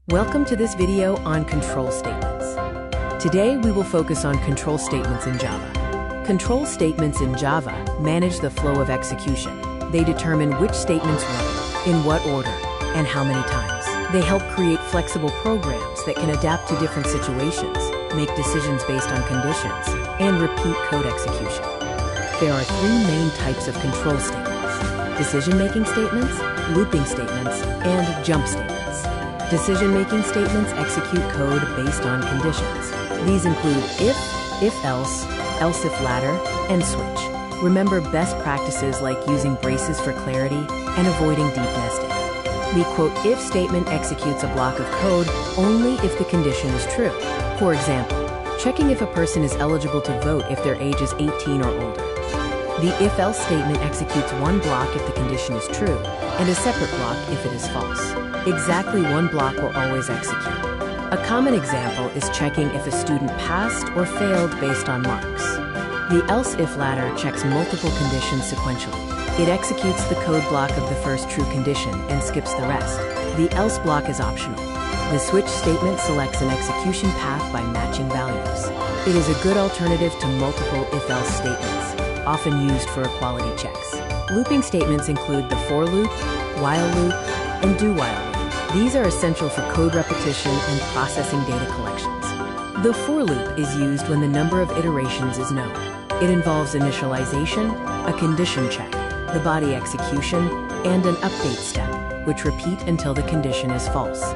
Welcome to this video on control statements. Today we will focus on control statements in Java. Control statements in Java manage the flow of execution. They determine which statements run, in what order, and how many times. They help create flexible programs that can adapt to different situations, make decisions based on conditions, and repeat code execution. There are three main types of control statements: decision-making statements, looping statements, and jump statements. Decision-making statements execute code based on conditions. These include if-else, else-if-ladder, and switch. Remember best practices like using braces for clarity and avoiding deep nesting. The "if" statement executes a block of code only if the condition is true. For example, checking if a person is eligible to vote if their age is 18 or older. The if-else statement executes one block if the condition is true, and a separate block if it is false. Exactly one block will always execute. A common example is checking if a student passed or failed based on marks. The else-if ladder checks multiple conditions sequentially. It executes the code block of the first true condition and skips the rest. The else block is optional. The switch statement selects an execution path by matching values. It is a good alternative to multiple if-else statements, often used for equality checks. Looping statements include the for loop, while loop, and do while loop. These are essential for code repetition and processing data collections. The for loop is used when the number of iterations is known. It involves initialization, a condition check, the body execution, and an update step, which repeat until the condition is false.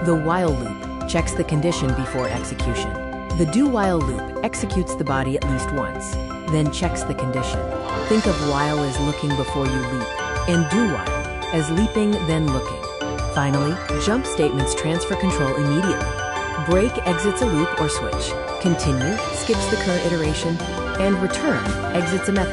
The while loop checks the condition before execution. The do while loop executes the body at least once, then checks the condition. Think of while as looking before you leap, and do while as leaping then looking. Finally, jump statements transfer control immediately. Break exits a loop or switch. Continue skips the current iteration, and return exits a method.